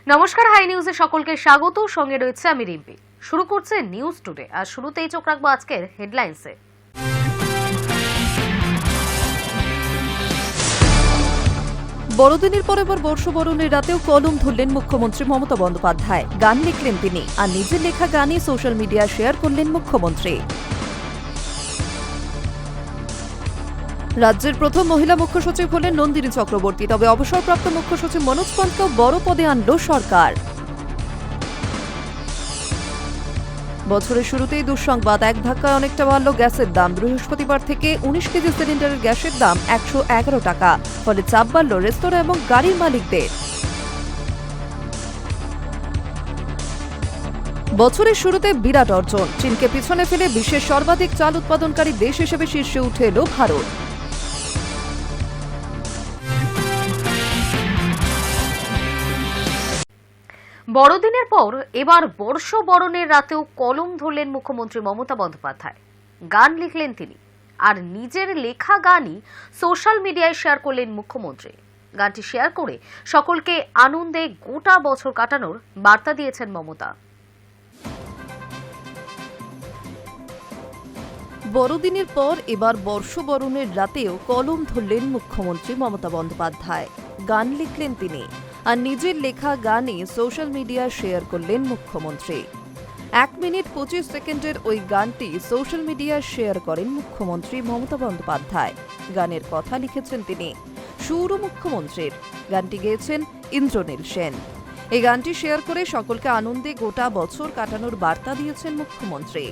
নমস্কার, হাই নিউজে সকলকে স্বাগত। সঙ্গে রয়েছে আমি রিম্পি। শুরু করছে নিউজ টুডে। আর শুরুতেই চোখ রাখবো আজকের হেডলাইন্সে। বড়দিনের পরে বর্ষবরণের রাতেও কলম ধরলেন মুখ্যমন্ত্রী মমতা বন্দ্যোপাধ্যায়। গান লিখলেন তিনি, আর নিজের লেখা গানই সোশ্যাল মিডিয়ায় শেয়ার করলেন মুখ্যমন্ত্রী। রাজ্যের প্রথম মহিলা মুখ্য সচিব হলেন নন্দিনী চক্রবর্তী। তবে অবসরপ্রাপ্ত মুখ্য সচিব মনোজ পন্তকেও বড় পদে আনল সরকার। বছরের শুরুতেই দুঃসংবাদ, এক ধাক্কায় অনেকটা বাড়ল গ্যাসের দাম। বৃহস্পতিবার থেকে 19 কেজি সিলিন্ডারের গ্যাসের দাম 111 টাকা। ফলে চাপ বাড়ল রেস্তোরাঁ এবং গাড়ির মালিকদের। বছরের শুরুতে বিরাট অর্জন, চীনকে পিছনে ফেলে বিশ্বের সর্বাধিক চাল উৎপাদনকারী দেশ হিসেবে শীর্ষে উঠে এল ভারত। বড়দিনের পর এবার বর্ষবরণের রাতেও কলম ধরলেন মুখ্যমন্ত্রী মমতা বন্দ্যোপাধ্যায়। গান লিখলেন তিনি, আর নিজের লেখা গানই সোশ্যাল মিডিয়ায় শেয়ার করলেন মুখ্যমন্ত্রী। গানটি শেয়ার করে সকলকে আনন্দে গোটা বছর কাটানোর বার্তা দিয়েছেন মমতা। বড়দিনের পর এবার বর্ষবরণের রাতেও কলম ধরলেন মুখ্যমন্ত্রী মমতা বন্দ্যোপাধ্যায়। গান লিখলেন তিনি, আর নিজের লেখা গানে সোশ্যাল মিডিয়ায় শেয়ার করলেন মুখ্যমন্ত্রী। 1 মিনিট 25 সেকেন্ডের ওই গানটি সোশ্যাল মিডিয়ায় শেয়ার করেন মুখ্যমন্ত্রী মমতা বন্দ্যোপাধ্যায়। গানের কথা লিখেছেন তিনি, সুরও মুখ্যমন্ত্রীর। গানটি গেয়েছেন ইন্দ্রনীল সেন। এই গানটি শেয়ার করে সকলকে আনন্দে গোটা বছর কাটানোর বার্তা দিয়েছেন মুখ্যমন্ত্রী।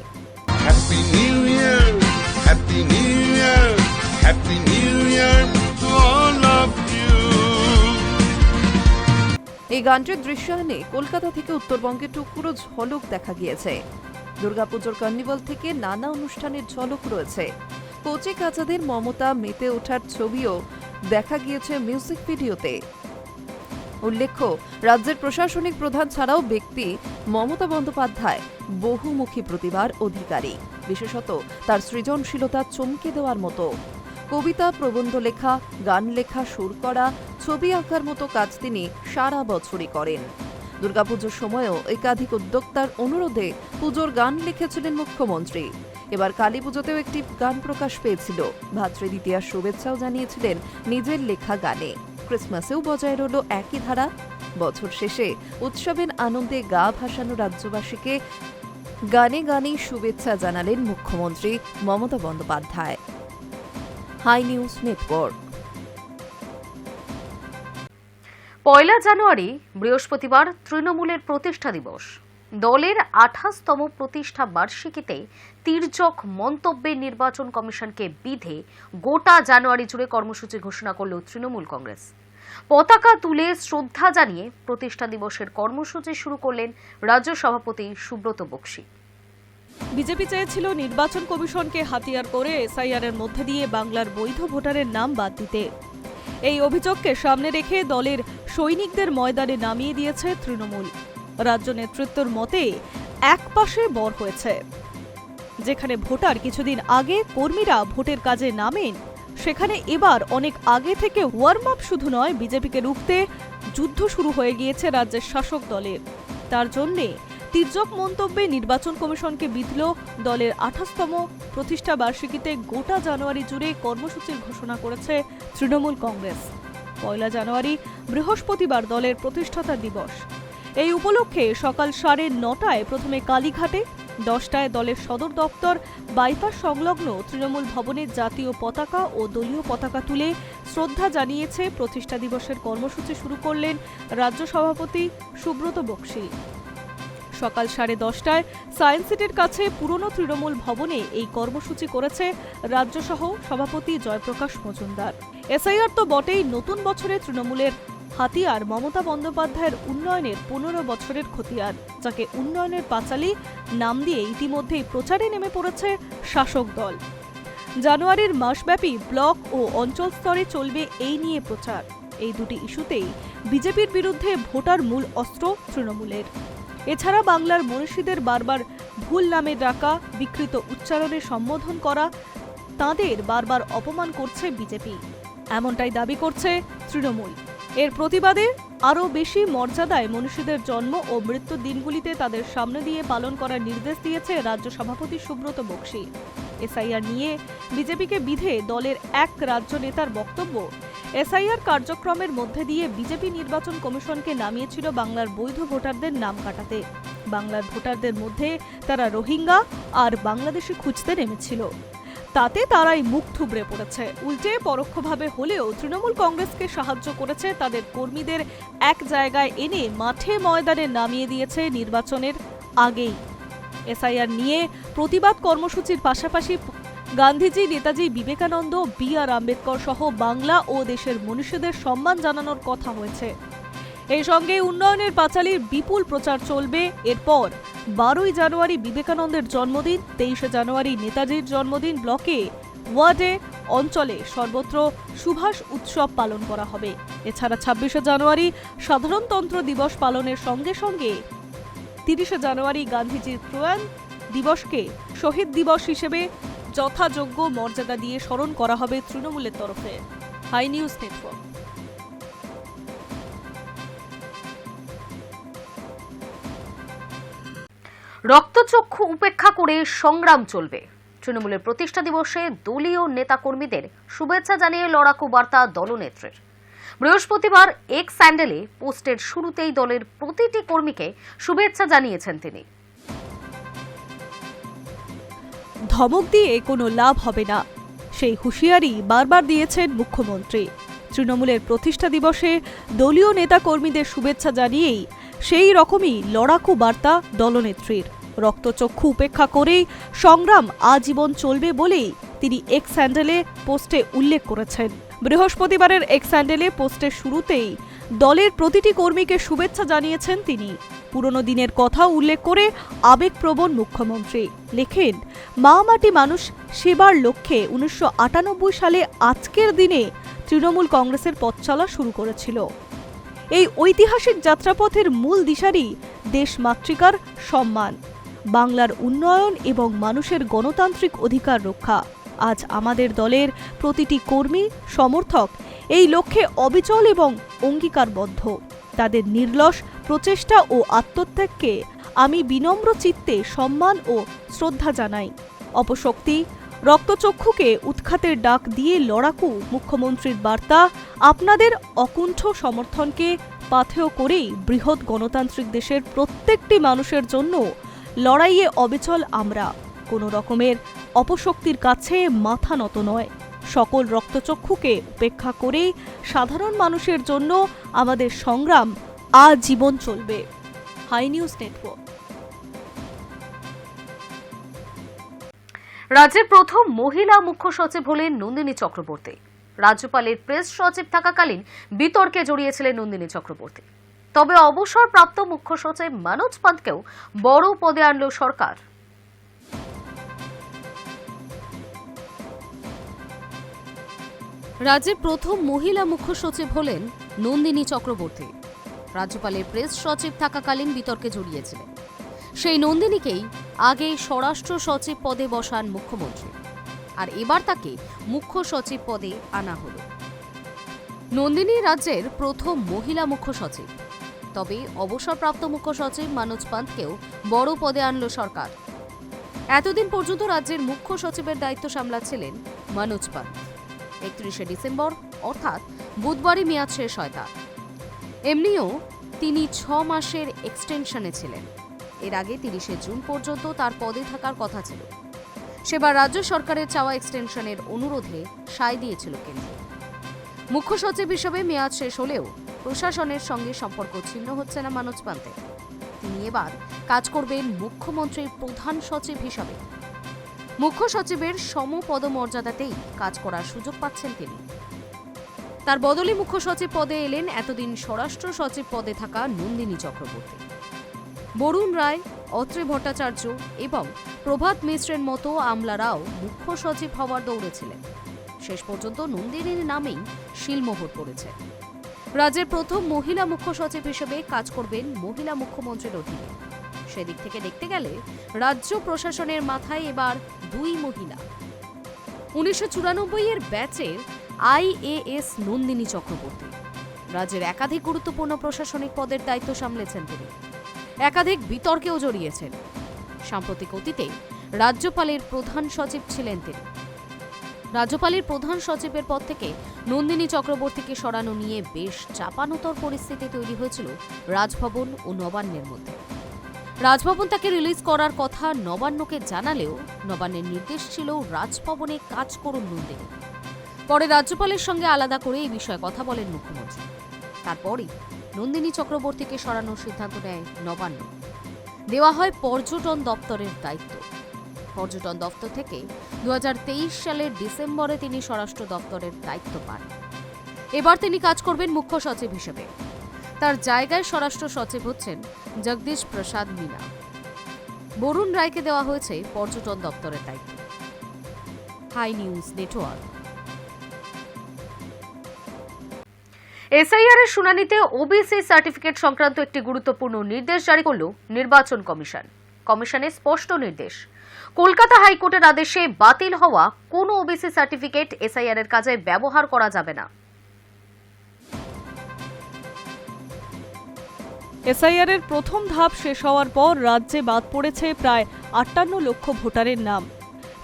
Happy New Year, Happy New Year, Happy New Year to all of you. এই গানটির দৃশ্যায়নে কলকাতা থেকে উত্তরবঙ্গের টুকরো ঝলক দেখা গিয়েছে। দুর্গাপুজোর কার্নিভাল থেকে নানা অনুষ্ঠানের ঝলক রয়েছে। কচি কাচাদের মমতা মেতে ওঠার ছবিও দেখা গিয়েছে মিউজিক ভিডিওতে। উল্লেখ্য, রাজ্যের প্রশাসনিক প্রধান ছাড়াও ব্যক্তি মমতা বন্দ্যোপাধ্যায় বহুমুখী প্রতিভার অধিকারী। বিশেষত তার সৃজনশীলতা চমকে দেওয়ার মতো। কবিতা, প্রবন্ধ লেখা, গান লেখা, সুর করা, ছবি আঁকার মতো কাজ তিনি সারা বছরই করেন। দুর্গাপুজোর সময়ও একাধিক উদ্যোক্তার অনুরোধে পুজোর গান লিখেছিলেন মুখ্যমন্ত্রী। এবার কালী পুজোতেও একটি গান প্রকাশ পেয়েছিল। ভাতৃদ্বিতীয়ার শুভেচ্ছাও জানিয়েছিলেন নিজের লেখা গানে। ক্রিসমাসেও বজায় রইল একই ধারা। বছর শেষে উৎসবের আনন্দে গা ভাসানো রাজ্যবাসীকে গানে গানে শুভেচ্ছা জানালেন মুখ্যমন্ত্রী Mamata Bandyopadhyay. High news network. 1 জানুয়ারি বৃহস্পতিবার তৃণমূলের প্রতিষ্ঠা দিবস। দলের 28তম প্রতিষ্ঠা বার্ষিকীতে তির্যক মন্তব্যে নির্বাচন কমিশনকে বিধে গোটা জানুয়ারি জুড়ে কর্মসূচি ঘোষণা করল তৃণমূল কংগ্রেস। পতাকা তুলে শ্রদ্ধা জানিয়ে প্রতিষ্ঠা দিবসের কর্মসূচি শুরু করলেন রাজ্য সভাপতি সুব্রত বক্সী। বিজেপি চেয়েছিল নির্বাচন কমিশনকে হাতিয়ার করে এসআইআর এর মধ্যে দিয়ে বাংলার বৈধ ভোটারের নাম বাদ দিতে। এই অভিযোগকে সামনে রেখে দলের সৈনিকদের ময়দানে নামিয়ে দিয়েছে তৃণমূল। রাজ্য নেতৃত্বের মতে একপাশে বর হয়েছে। যেখানে ভোটার কিছুদিন আগে কর্মীরা ভোটের কাজে নামেন, সেখানে এবার অনেক আগে থেকে ওয়ার্ম আপ শুধু নয়, বিজেপিকে রুখতে যুদ্ধ শুরু হয়ে গিয়েছে রাজ্যের শাসক দলের। তার জন্যে তির্যক মন্তব্যে নির্বাচন কমিশনকে বিধল দলের 28তম প্রতিষ্ঠা বার্ষিকীতে গোটা জানুয়ারি জুড়ে কর্মসূচির ঘোষণা করেছে তৃণমূল কংগ্রেস। 1 জানুয়ারি বৃহস্পতিবার দলের প্রতিষ্ঠাতা দিবস। এই উপলক্ষে সকাল 9:30টায় প্রথমে কালীঘাটে, 10টায় দলের সদর দপ্তর বাইপাস সংলগ্ন তৃণমূল ভবনের জাতীয় পতাকা ও দলীয় পতাকা তুলে শ্রদ্ধা জানিয়েছে। প্রতিষ্ঠা দিবসের কর্মসূচি শুরু করলেন রাজ্য সভাপতি সুব্রত বক্সী। সকাল 10:30টায় সায়েন্স সিটির কাছে পুরনো তৃণমূল ভবনে এই কর্মসূচি করেছে রাজ্যসহ সভাপতি জয়প্রকাশ মজুমদার। এসআইআর তো বটেই, নতুন বছরে তৃণমূলের হাতিয়ার মমতা বন্দ্যোপাধ্যায়ের উন্নয়নের 15 বছরের খতিয়ান, যাকে উন্নয়নের পাঁচালী নাম দিয়ে ইতিমধ্যেই প্রচারে নেমে পড়েছে শাসক দল। জানুয়ারির মাসব্যাপী ব্লক ও অঞ্চল স্তরে চলবে এই নিয়ে প্রচার। এই দুটি ইস্যুতেই বিজেপির বিরুদ্ধে ভোটার মূল অস্ত্র তৃণমূলের। এছাড়া বাংলার মনীষীদের বারবার ভুল নামে ডাকা, বিকৃত উচ্চারণে সম্বোধন করা, তাঁদের বারবার অপমান করছে বিজেপি, এমনটাই দাবি করছে তৃণমূল। এর প্রতিবাদে আরও বেশি মর্যাদায় মনীষীদের জন্ম ও মৃত্যুর দিনগুলিতে তাদের সামনে দিয়ে পালন করার নির্দেশ দিয়েছে রাজ্য সভাপতি সুব্রত বক্সী। এসআইআর নিয়ে বিজেপিকে বিধে দলের এক রাজ্য নেতার বক্তব্য, এসআইআর কার্যক্রমের মধ্যে দিয়ে বিজেপি নির্বাচন কমিশনকে নামিয়েছিল বাংলার বৈধ ভোটারদের নাম কাটাতে। বাংলার ভোটারদের মধ্যে তারা রোহিঙ্গা আর বাংলাদেশি খুঁজতে নেমেছিল। তাতে তারাই মুখ থুবড়ে পড়েছে। উল্টে পরোক্ষভাবে হলেও তৃণমূল কংগ্রেসকে সাহায্য করেছে, তাদের কর্মীদের এক জায়গায় এনে মাঠে ময়দানে নামিয়ে দিয়েছে নির্বাচনের আগেই। এসআইআর নিয়ে প্রতিবাদ কর্মসূচির পাশাপাশি গান্ধীজি, নেতাজি, বিবেকানন্দ, বি.আর. আম্বেদকর সহ বাংলা ও দেশের মনীষীদের সম্মান জানানোর কথা হয়েছে। এই সঙ্গে উন্নয়নের পাঁচালীর বিপুল প্রচার চলবে। এরপর 12ই জানুয়ারি বিবেকানন্দের জন্মদিন, 23শে জানুয়ারি নেতাজির জন্মদিন, ব্লকে, ওয়ার্ডে, অঞ্চলে সর্বত্র সুভাষ উৎসব পালন করা হবে। এছাড়া 26শে জানুয়ারি সাধারণতন্ত্র দিবস পালনের সঙ্গে সঙ্গে 30শে জানুয়ারি গান্ধীজির প্রয়াণ দিবসকে শহীদ দিবস হিসেবে যথাযোগ্য মর্যাদা দিয়ে স্মরণ করা হবে তৃণমূলের তরফে। High news network. রক্তচক্ষু উপেক্ষা করে সংগ্রাম চলবে। তৃণমূলের প্রতিষ্ঠা দিবসে দলীয় নেতাকর্মীদের শুভেচ্ছা জানিয়ে লড়াকু বার্তা দলনেত্রীর। বৃহস্পতিবার এক্স হ্যান্ডেলে পোস্টের শুরুতেই দলের প্রতিটি কর্মীকে শুভেচ্ছা জানিয়েছেন তিনি। ধমক দিয়ে কোনো লাভ হবে না, সেই হুঁশিয়ারি বারবার দিয়েছেন মুখ্যমন্ত্রী। তৃণমূলের প্রতিষ্ঠা দিবসে দলীয় নেতাকর্মীদের শুভেচ্ছা জানিয়েই সেই রকমই লড়াকু বার্তা দলনেত্রীর। রক্তচক্ষু উপেক্ষা করেই সংগ্রাম আজীবন চলবে বলেই তিনি এক্স হ্যান্ডেলে পোস্টে উল্লেখ করেছেন। বৃহস্পতিবারের এক্স হ্যান্ডেলে পোস্টের শুরুতেই দলের প্রতিটি কর্মীকে শুভেচ্ছা জানিয়েছেন তিনি। পুরনো দিনের কথা উল্লেখ করে আবেগপ্রবণ মুখ্যমন্ত্রী লেখেন, মা মাটি মানুষ সেবার লক্ষ্যে 1998 সালে আজকের দিনে তৃণমূল কংগ্রেসের পথ চলা শুরু করেছিল। এই ঐতিহাসিক যাত্রাপথের মূল দিশারি দেশ মাতৃকার সম্মান, বাংলার উন্নয়ন এবং মানুষের গণতান্ত্রিক অধিকার রক্ষা। আজ আমাদের দলের প্রতিটি কর্মী সমর্থক এই লক্ষ্যে অবিচল এবং অঙ্গীকারবদ্ধ। তাদের নির্লস প্রচেষ্টা ও আত্মত্যাগকে আমি বিনম্র চিত্তে সম্মান ও শ্রদ্ধা জানাই। অপশক্তি, রক্তচক্ষুকে উৎখাতের ডাক দিয়ে লড়াকু মুখ্যমন্ত্রীর বার্তা, আপনাদের অকুণ্ঠ সমর্থনকে পাথেয় করেই বৃহৎ গণতান্ত্রিক দেশের প্রত্যেকটি মানুষের জন্য লড়াইয়ে অবিচল আমরা। কোনো রকমের অপশক্তির কাছে মাথা নত নয়। সকল রক্তচক্ষুকে উপেক্ষা করেই সাধারণ মানুষের জন্য আমাদের সংগ্রাম আজীবন চলবে। High news network. রাজ্যের প্রথম মহিলা মুখ্য সচিব হলেন নন্দিনী চক্রবর্তী। রাজ্যপালের প্রেস সচিব থাকাকালীন বিতর্কে জড়িয়েছিলেন নন্দিনী চক্রবর্তী। তবে অবসরপ্রাপ্ত মুখ্য সচিব মনোজ পান্তকেও বড় পদে আনল সরকার। রাজ্যের প্রথম মহিলা মুখ্য সচিব হলেন নন্দিনী চক্রবর্তী। রাজ্যপালের প্রেস সচিব থাকাকালীন বিতর্কে জড়িয়েছিলেন। সেই নন্দিনীকেই আগে স্বরাষ্ট্র সচিব পদে বসান মুখ্যমন্ত্রী, আর এবার তাকে মুখ্য সচিব পদে আনা হল। নন্দিনী রাজ্যের প্রথম মহিলা মুখ্য সচিব। তবে অবসরপ্রাপ্ত মুখ্য সচিব মনোজ পান্তকেও বড় পদে আনল সরকার। এতদিন পর্যন্ত রাজ্যের মুখ্য সচিবের দায়িত্ব সামলাচ্ছিলেন মনোজ পান্ত। 31শে ডিসেম্বর অর্থাৎ বুধবারই মেয়াদ শেষ হয় তার। এমনিও তিনি 6 মাসের এক্সটেনশনে ছিলেন। এর আগে 30শে জুন পর্যন্ত তার পদে থাকার কথা ছিল। সেবার রাজ্য সরকারের চাওয়া এক্সটেনশনের অনুরোধে সায় দিয়েছিল কেন্দ্র। মুখ্য সচিব হিসেবে মেয়াদ শেষ হলেও প্রশাসনের সঙ্গে সম্পর্ক ছিন্ন হচ্ছে না মনোজ পান্তের। তিনি এবার কাজ করবেন মুখ্যমন্ত্রীর প্রধান সচিব হিসাবে। মুখ্য সচিবের সমপদমর্যাদাতেই কাজ করার সুযোগ পাচ্ছেন তিনি। তার বদলে মুখ্য সচিব পদে এলেন এতদিন স্বরাষ্ট্র সচিব পদে থাকা নন্দিনী চক্রবর্তী। বরুণ রায়, অত্রে ভট্টাচার্য এবং প্রভাত মিশ্রের মতো আমলারাও মুখ্য সচিব হওয়ার দৌড়ে ছিলেন। শেষ পর্যন্ত নন্দিনীর নামেই শিলমোহর পড়েছে। রাজ্যের প্রথম মহিলা মুখ্য সচিব হিসেবে কাজ করবেন মহিলা মুখ্যমন্ত্রীর অধীনে। সেদিক থেকে দেখতে গেলে রাজ্য প্রশাসনের মাথায় এবার 2 মহিলা। 1994 এর ব্যাচের IAS নন্দিনী চক্রবর্তী, রাজ্যের একাধিক গুরুত্বপূর্ণ প্রশাসনিক পদের দায়িত্ব সামলেছেন তিনি। একাধিক বিতর্কেও জড়িয়েছেন। সাম্প্রতিক অতীতে রাজ্যপালের প্রধান সচিব ছিলেন তিনি। রাজ্যপালের প্রধান সচিবের পদ থেকে নন্দিনী চক্রবর্তীকে সরানো নিয়ে বেশ চাপানোতর পরিস্থিতি তৈরি হয়েছিল রাজভবন ও নবান্নের মধ্যে। রাজভবন তাকে রিলিজ করার কথা নবান্নকে জানালেও নবান্নের নির্দেশ ছিল রাজভবনে কাজ করুন নন্দিনী। পরে রাজ্যপালের সঙ্গে আলাদা করে এই বিষয়ে কথা বলেন মুখ্যমন্ত্রী। তারপরই নন্দিনী চক্রবর্তীকে সরানোর সিদ্ধান্ত নেয় নবান্ন। দেওয়া হয় পর্যটন দপ্তরের দায়িত্ব। পর্যটন দপ্তর থেকে 2023 সালের ডিসেম্বরে তিনি স্বরাষ্ট্র দপ্তরের দায়িত্ব পান। এবার তিনি কাজ করবেন মুখ্য সচিব হিসেবে। তার জায়গায় স্বরাষ্ট্র সচিব হচ্ছেন জগদীশ প্রসাদ মিনা। বরুণ রায়কে দেওয়া হয়েছে পর্যটন দপ্তরের দায়িত্ব। High news network. এসআইআর এর শুনানিতে ওবিসি সার্টিফিকেট সংক্রান্ত একটি গুরুত্বপূর্ণ নির্দেশ জারি করল নির্বাচন কমিশন। কমিশনের স্পষ্ট নির্দেশ, কলকাতা হাইকোর্টের আদেশে বাতিল হওয়া কোনো ওবিসি সার্টিফিকেট এসআইআর এর কাজে ব্যবহার করা যাবে না। এসআইআর এর প্রথম ধাপ শেষ হওয়ার পর রাজ্যে বাদ পড়েছে প্রায় 58 লক্ষ ভোটারের নাম।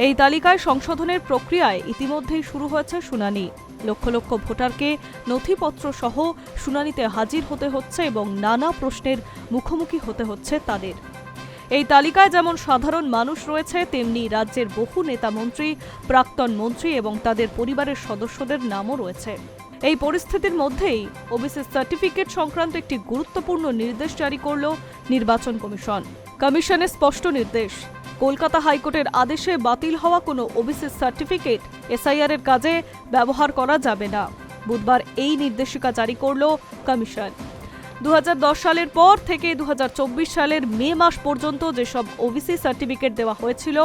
এই তালিকায় সংশোধনের প্রক্রিয়ায় ইতিমধ্যেই শুরু হয়েছে শুনানি। লক্ষ লক্ষ ভোটারকে নথিপত্র সহ শুনানিতে হাজির হতে হচ্ছে এবং নানা প্রশ্নের মুখোমুখি হতে হচ্ছে তাদের। এই তালিকায় যেমন সাধারণ মানুষ রয়েছে, তেমনি রাজ্যের বহু নেতা মন্ত্রী, প্রাক্তন মন্ত্রী এবং তাদের পরিবারের সদস্যদের নামও রয়েছে। এই পরিস্থিতির মধ্যেই ওবিসি সার্টিফিকেট সংক্রান্ত একটি গুরুত্বপূর্ণ নির্দেশ জারি করল নির্বাচন কমিশন। কমিশনের স্পষ্ট নির্দেশ, কলকাতা হাইকোর্টের আদেশে বাতিল হওয়া কোনো ওবিসি সার্টিফিকেট এসআইআর এর কাজে ব্যবহার করা যাবে না। বুধবার এই নির্দেশিকা জারি করল কমিশন। 2010 সালের পর থেকে 2024 সালের মে মাস পর্যন্ত যেসব ওবিসি সার্টিফিকেট দেওয়া হয়েছিল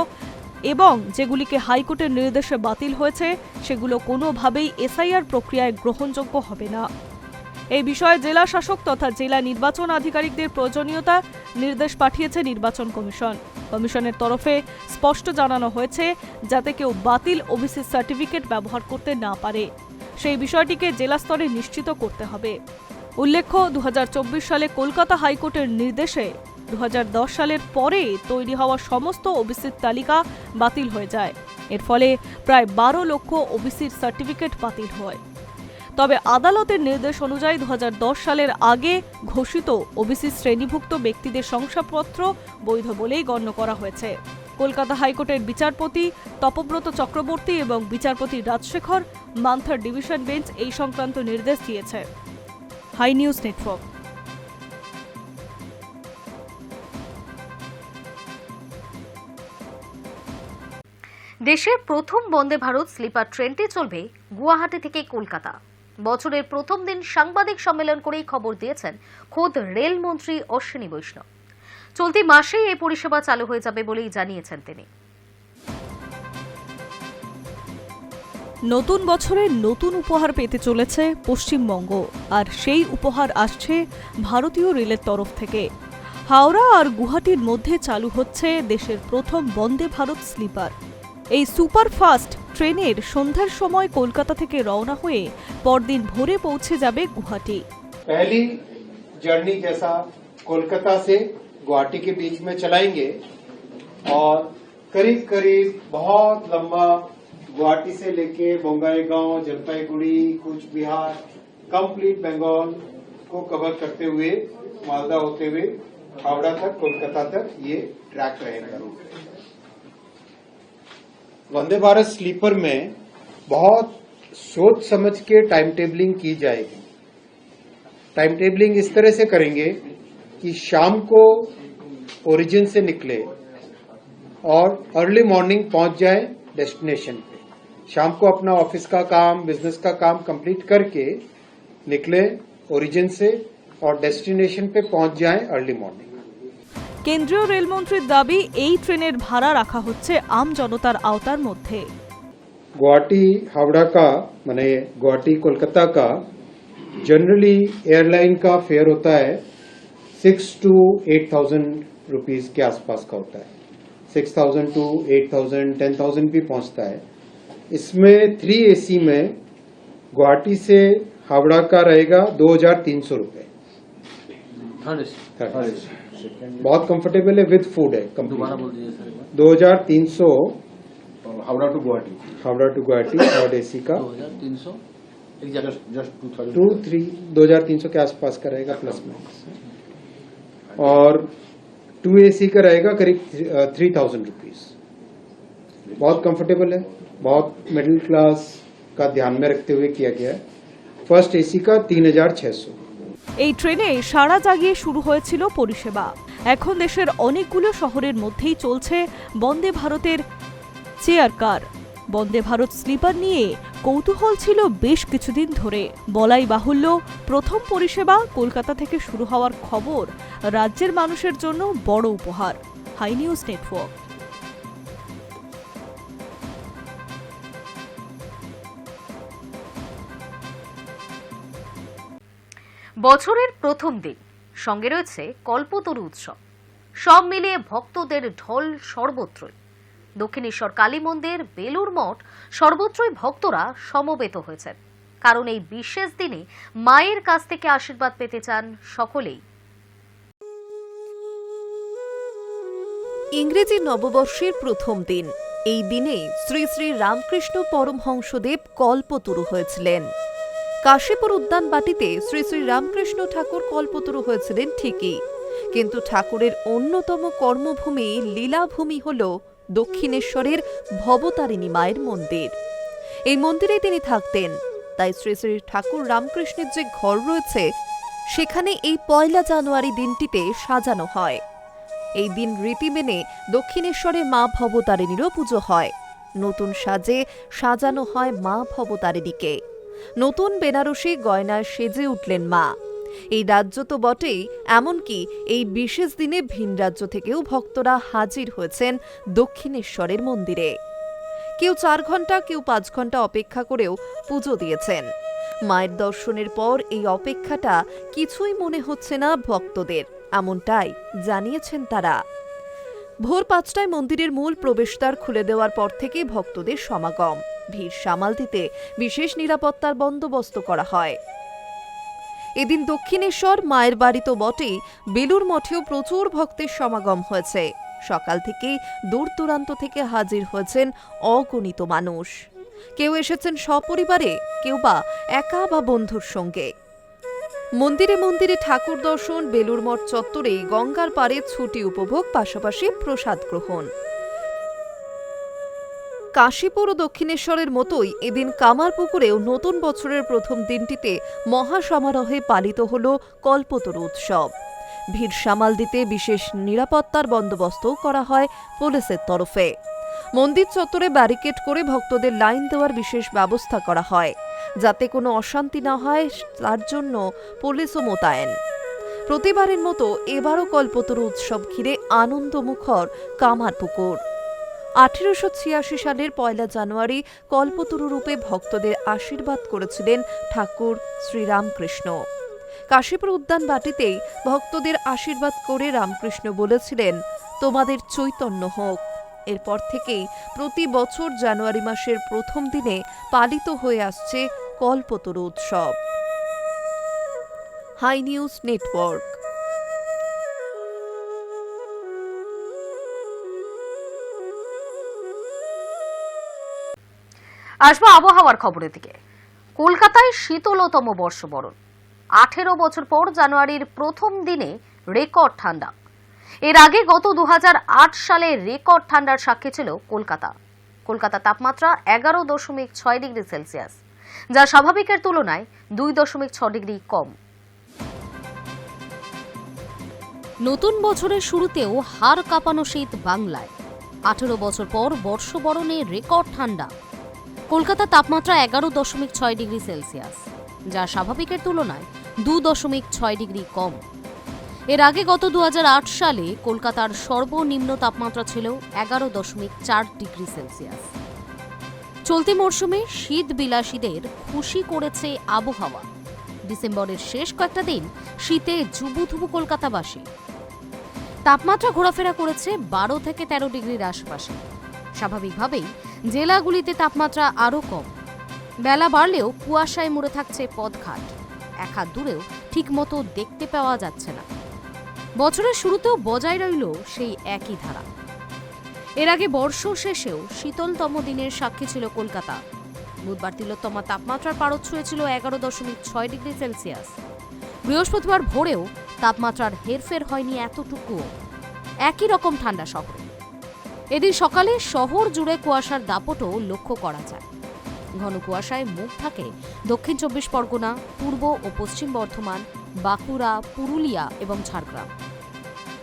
এবং যেগুলিকে হাইকোর্টের নির্দেশে বাতিল হয়েছে, সেগুলো কোনোভাবেই এসআইআর প্রক্রিয়ায় গ্রহণযোগ্য হবে না। এই বিষয়ে জেলা শাসক তথা জেলা নির্বাচন আধিকারিকদের প্রয়োজনীয়তা নির্দেশ পাঠিয়েছে নির্বাচন কমিশন। কমিশনের তরফে স্পষ্ট জানানো হয়েছে যাতে কেউ বাতিল ওবিসি সার্টিফিকেট ব্যবহার করতে না পারে, সেই বিষয়টিকে জেলা স্তরে নিশ্চিত করতে হবে। উল্লেখ্য, 2024 সালে কলকাতা হাইকোর্টের নির্দেশে 2010 সালের পরে তৈরি হওয়া সমস্ত ওবিসির তালিকা বাতিল হয়ে যায়। এর ফলে প্রায় 12 লক্ষ ওবিসির সার্টিফিকেট বাতিল হয়। তবে আদালতের নির্দেশ অনুযায়ী 2010 সালের আগে ঘোষিত ওবিসি শ্রেণীভুক্ত ব্যক্তিদের শংসাপত্র বৈধ বলেই গণ্য করা হয়েছে। কলকাতা হাইকোর্টের বিচারপতি তপব্রত চক্রবর্তী এবং বিচারপতি রাজশেখর মান্থার ডিভিশন বেঞ্চ এই সংক্রান্ত নির্দেশ দিয়েছে। High news network. দেশের প্রথম বন্দে ভারত স্লিপার ট্রেনটি চলবে গুয়াহাটি থেকে কলকাতা। বছরের প্রথম দিন সাংবাদিক সম্মেলন করেই খবর দিয়েছেন খোদ রেলমন্ত্রী অশ্বিনী বৈষ্ণব। চলতি মাসেই এই পরিষেবা চালু হয়ে যাবে বলেই জানিয়েছেন তিনি। নতুন বছরে নতুন উপহার পেতে চলেছে পশ্চিমবঙ্গ, আর সেই উপহার আসছে ভারতীয় রেলের তরফ থেকে। হাওড়া আর গুয়াহাটির মধ্যে চালু হচ্ছে দেশের প্রথম বন্দে ভারত স্লিপার। এই সুপারফাস্ট ট্রেনের সন্ধ্যার সময় কলকাতা থেকে রওনা হয়ে পরদিন ভোরে পৌঁছে যাবে গুয়াহাটি। पहली जर्नी जैसा कोलकाता से गुवाहाटी के बीच में चलाएंगे और करीब करीब बहुत लंबा गुवाहाटी से लेके बोंगाईगांव, जलपाईगुड़ी, कूच बिहार, कंप्लीट बंगाल को कवर करते हुए मालदा होते हुए हावड़ा तक, कोलकाता तक ये ट्रैक रहेगा। वंदे भारत स्लीपर में बहुत सोच समझ के टाइम टेबलिंग की जाएगी। टाइम टेबलिंग इस तरह से करेंगे कि शाम को ओरिजिन से निकले और अर्ली मॉर्निंग पहुंच जाए डेस्टिनेशन पे। शाम को अपना ऑफिस का काम, बिजनेस का काम कंप्लीट करके निकले ओरिजिन से और डेस्टिनेशन पे पहुंच जाए अर्ली मॉर्निंग। কেন্দ্রীয় রেলমন্ত্রীর দাবি, এই ট্রেনের ভাড়া রাখা হচ্ছে আম জনতার আওতার মধ্যে। गुवाहाटी हावड़ा का माने गुवाहाटी कोलकाता का जनरली एयरलाइन का फेयर होता है 6 to 8,000 रुपीस के आसपास का होता है। 6,000 to 8,000, 10,000 भी पहुंचता है। इसमें 3 AC में गुवाहाटी से हावड़ा का रहेगा 2300 रुपए। थर्ड बहुत कंफर्टेबल है, विद फूड है दोबारा कंप्लीट। बोल दीजिए सर एक बार। 2300 Howrah to Guwahati Howrah to Guwahati third AC का 2300 एक जगह जस्ट 2300 के आसपास का रहेगा प्लस माइनस। और 2 एसी का रहेगा करीब 3000 रुपीज। बहुत कंफर्टेबल है, बहुत मिडिल क्लास का ध्यान में रखते हुए किया गया है। फर्स्ट एसी का 3600। এই ট্রেনে সারা জাগিয়ে শুরু হয়েছিল পরিষেবা। এখন দেশের অনেকগুলো শহরের মধ্যেই চলছে বন্দে ভারতের chair car. Vande Bharat sleeper নিয়ে কৌতূহল ছিল বেশ কিছুদিন ধরে। বলাই বাহুল্য, প্রথম পরিষেবা কলকাতা থেকে শুরু হওয়ার খবর রাজ্যের মানুষের জন্য বড় উপহার। High news network. বছরের প্রথম দিন, সঙ্গে রয়েছে কল্পতরু উৎসব। সব মিলিয়ে ভক্তদের ঢল সর্বত্রই। দক্ষিণেশ্বর কালী মন্দির, বেলুর মঠ, সর্বত্রই ভক্তরা সমবেত হয়েছেন। কারণ এই বিশেষ দিনে মায়ের কাছ থেকে আশীর্বাদ পেতে চান সকলেই। ইংরেজি নববর্ষের প্রথম দিন। এই দিনে শ্রী শ্রী রামকৃষ্ণ পরমহংসদেব কল্পতরু হয়েছিলেন। কাশীপুর উদ্যান বাটিতে শ্রী শ্রী রামকৃষ্ণ ঠাকুর কল্পতরু হয়েছিলেন ঠিকই, কিন্তু ঠাকুরের অন্যতম কর্মভূমি লীলাভূমি হল দক্ষিণেশ্বরের ভবতারিণী মায়ের মন্দির। এই মন্দিরে তিনি থাকতেন, তাই শ্রী শ্রী ঠাকুর রামকৃষ্ণের যে ঘর রয়েছে সেখানে এই 1 জানুয়ারি দিনটিতে সাজানো হয়। এই দিন রীতি মেনে দক্ষিণেশ্বরে মা ভবতারিণীরও পুজো হয়। নতুন সাজে সাজানো হয় মা ভবতারিণীকে। নতুন বেনারসি গয়নায় সেজে উঠলেন মা। এই রাজ্য তো বটেই, এমনকি এই বিশেষ দিনে ভিন রাজ্য থেকেও ভক্তরা হাজির হয়েছেন দক্ষিণেশ্বরের মন্দিরে। কেউ 4 ঘন্টা, কেউ 5 ঘন্টা অপেক্ষা করেও পুজো দিয়েছেন। মায়ের দর্শনের পর এই অপেক্ষাটা কিছুই মনে হচ্ছে না ভক্তদের, এমনটাই জানিয়েছেন তারা। ভোর 5টায় মন্দিরের মূল প্রবেশদ্বার খুলে দেওয়ার পর থেকে ভক্তদের সমাগম। ভিড় সামাল দিতে বিশেষ নিরাপত্তার বন্দোবস্ত করা হয়। এদিন দক্ষিণেশ্বর মায়ের বাড়ি তো বটেই, বেলুর মঠেও প্রচুর ভক্তের সমাগম হয়েছে। সকাল থেকেই দূর দূরান্ত থেকে হাজির হয়েছেন অগণিত মানুষ। কেউ এসেছেন সপরিবারে, কেউ বা একা বা বন্ধুর সঙ্গে। মন্দিরে মন্দিরে ঠাকুর দর্শন, বেলুর মঠ চত্বরে গঙ্গার পাড়ে ছুটি উপভোগ, পাশাপাশি প্রসাদ গ্রহণ। কাশীপুর ও দক্ষিণেশ্বরের মতোই এদিন কামারপুকুরেও নতুন বছরের প্রথম দিনটিতে মহাসমারোহে পালিত হল কল্পতরু উৎসব। ভিড় সামাল দিতে বিশেষ নিরাপত্তার বন্দোবস্তও করা হয় পুলিশের তরফে। মন্দির চত্বরে ব্যারিকেড করে ভক্তদের লাইন দেওয়ার বিশেষ ব্যবস্থা করা হয়, যাতে কোনো অশান্তি না হয় তার জন্য পুলিশও মোতায়েন। প্রতিবারের মতো এবারও কল্পতরু উৎসব ঘিরে আনন্দমুখর কামারপুকুর। 1886 সালের 1 জানুয়ারি কল্পতরু রূপে ভক্তদের আশীর্বাদ করেছিলেন ঠাকুর শ্রীরামকৃষ্ণ। কাশীপুর উদ্যান বাটিতেই ভক্তদের আশীর্বাদ করে রামকৃষ্ণ বলেছিলেন, তোমাদের চৈতন্য হোক। এরপর থেকেই প্রতি বছর জানুয়ারি মাসের প্রথম দিনে পালিত হয়ে আসছে কল্পতরু উৎসব। High news network. আসবো আবহাওয়ার খবরের দিকে। কলকাতায় শীতলতম বর্ষবরণ। 18 বছর পর জানুয়ারির প্রথম দিনে রেকর্ড ঠান্ডা। এর আগে গত 2008 সালে রেকর্ড ঠান্ডার সাক্ষী ছিল কলকাতা। কলকাতা তাপমাত্রা 11.6 ডিগ্রি সেলসিয়াস, যা স্বাভাবিকের তুলনায় 2.6 ডিগ্রি কম। নতুন বছরের শুরুতেও হাড় কাঁপানো শীত বাংলায়। 18 বছর পর বর্ষবরণে রেকর্ড ঠান্ডা। কলকাতা তাপমাত্রা 11.6 ডিগ্রি সেলসিয়াস, যা স্বাভাবিকের তুলনায় 2.6 ডিগ্রি কম। এর আগে গত 2008 সালে কলকাতার সর্বনিম্ন তাপমাত্রা ছিল 11.4 ডিগ্রি সেলসিয়াস। চলতি মরশুমে শীত বিলাসীদের খুশি করেছে আবহাওয়া। ডিসেম্বরের শেষ কয়েকটা দিন শীতে জুবুথুবু কলকাতাবাসী। তাপমাত্রা ঘোরাফেরা করেছে 12 থেকে 13 ডিগ্রির আশপাশে। স্বাভাবিকভাবেই জেলাগুলিতে তাপমাত্রা আরও কম। বেলা বাড়লেও কুয়াশায় মুড়ে থাকছে পথঘাট, এক হাত দূরেও ঠিকমতো দেখতে পাওয়া যাচ্ছে না। বছরের শুরুতেও বজায় রইল সেই একই ধারা। এর আগে বর্ষ শেষেও শীতলতম দিনের সাক্ষী ছিল কলকাতা। বুধবার তিলোত্তমা তাপমাত্রার পারদ ছুঁয়েছিল 11.6 ডিগ্রি সেলসিয়াস। বৃহস্পতিবার ভোরেও তাপমাত্রার হেরফের হয়নি এতটুকুও, একই রকম ঠান্ডা শহরে। এদিন সকালে শহর জুড়ে কুয়াশার দাপটও লক্ষ্য করা যায়। ঘন কুয়াশায় মুখ থাকে দক্ষিণ 24 পরগনা, পূর্ব ও পশ্চিম বর্ধমান, বাঁকুড়া, পুরুলিয়া এবং ঝাড়গ্রাম।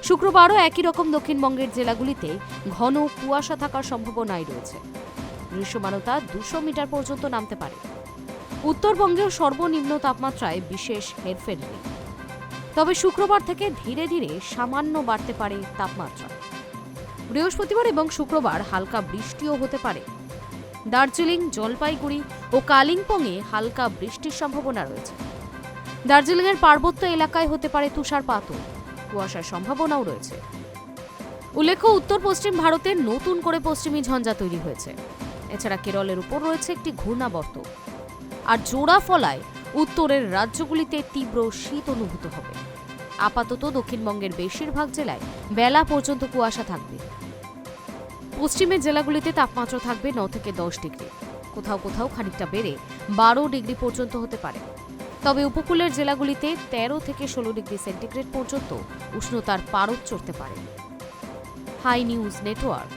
শুক্রবারও একই রকম দক্ষিণবঙ্গের জেলাগুলিতে ঘন কুয়াশা থাকার সম্ভাবনাই রয়েছে। দৃশ্যমানতা 200 মিটার পর্যন্ত নামতে পারে। উত্তরবঙ্গেও সর্বনিম্ন তাপমাত্রায় বিশেষ হেরফের নেই, তবে শুক্রবার থেকে ধীরে ধীরে সামান্য বাড়তে পারে তাপমাত্রা। বৃহস্পতিবার এবং শুক্রবার হালকা বৃষ্টিও হতে পারে। দার্জিলিং, জলপাইগুড়ি ও কালিম্পংয়ে হালকা বৃষ্টির সম্ভাবনা রয়েছে। দার্জিলিংয়ের পার্বত্য এলাকায় হতে পারে তুষারপাতও, কুয়াশার সম্ভাবনাও রয়েছে। উল্লেখ্য, উত্তর পশ্চিম ভারতে নতুন করে পশ্চিমী ঝঞ্ঝা তৈরি হয়েছে। এছাড়া কেরলের উপর রয়েছে একটি ঘূর্ণাবর্ত, আর জোড়া ফলায় উত্তরের রাজ্যগুলিতে তীব্র শীত অনুভূত হবে। আপাতত দক্ষিণবঙ্গের বেশিরভাগ জেলায় বেলা পর্যন্ত কুয়াশা থাকবে। পশ্চিমের জেলাগুলিতে তাপমাত্রা থাকবে 9 থেকে 10 ডিগ্রি, কোথাও কোথাও খানিকটা বেড়ে 12 ডিগ্রি পর্যন্ত হতে পারে। তবে উপকূলের জেলাগুলিতে 13 থেকে 16 ডিগ্রি সেন্টিগ্রেড পর্যন্ত উষ্ণতার পারদ চড়তে পারে। High news network.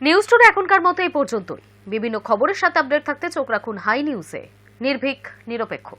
News today এখনকার মতো এই পর্যন্তই। বিভিন্ন খবরের সাথে আপডেট থাকতে চোখ রাখুন হাই নিউজে। নির্ভীক, নিরপেক্ষ।